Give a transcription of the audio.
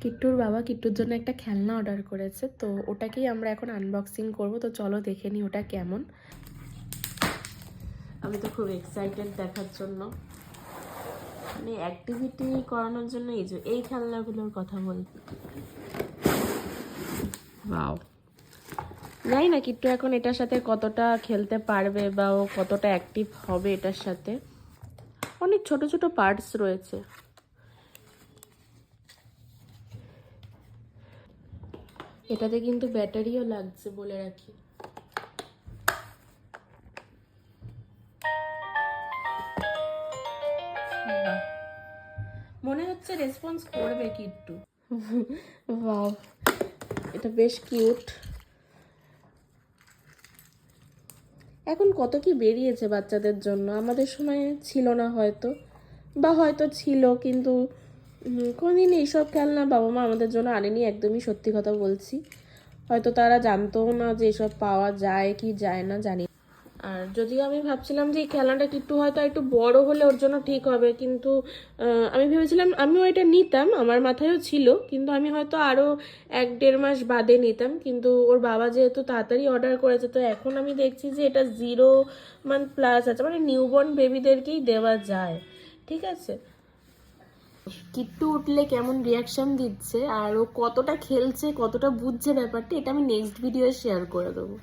কিট্টুর বাবা কিট্টুর জন্য একটা খেলনা অর্ডার করেছে, তো ওটাকেই আমরা এখন আনবক্সিং করব। তো চলো দেখে নিই ওটা কেমন। আমি তো খুব এক্সাইটেড দেখার জন্য, মানে অ্যাক্টিভিটি করানোর জন্য এই খেলনাগুলোর কথা বলছি। ওয়াও, জানি না কিট্টু এখন এটার সাথে কতটা খেলতে পারবে বা ও কতটা অ্যাক্টিভ হবে এটার সাথে। অনেক ছোট ছোট পার্টস রয়েছে। এটাতে কিন্তু ব্যাটারিও লাগছে বলে রাখি। মনে হচ্ছে রেসপন্স করবে কিট্টু। ওয়াও, এটা বেশ কিউট। এখন কত কি বেরিয়েছে বাচ্চাদের জন্য, আমাদের সময় ছিল না হয়তো, বা হয়তো ছিল কিন্তু কোনদিন এইসব খেলনা বাবা মা আমাদের জন্য আনেনি, একদমই সত্যি কথা বলছি। হয়তো তারা জানতোও না যে এসব পাওয়া যায় কি যায় না, জানি। আর যদিও আমি ভাবছিলাম যে এই খেলনাটা একটু হয়তো একটু বড় হলে ওর জন্য ঠিক হবে, কিন্তু আমি ভেবেছিলাম আমিও এটা নিতাম, আমার মাথায়ও ছিল, কিন্তু আমি হয়তো আরও 1-1.5 মাস বাদে নিতাম। কিন্তু ওর বাবা যেহেতু তাড়াতাড়ি অর্ডার করেছে, তো এখন আমি দেখছি যে এটা 0 মান্থ প্লাস আছে, মানে নিউবর্ন বেবিদেরকেই দেওয়া যায়। ঠিক আছে, কিট্টু উঠলে কেমন রিয়াকশন দিচ্ছে আর ও কতটা খেলছে কতটা বুঝছে ব্যাপারটা, এটা আমি নেক্সট ভিডিও শেয়ার করে দেবো।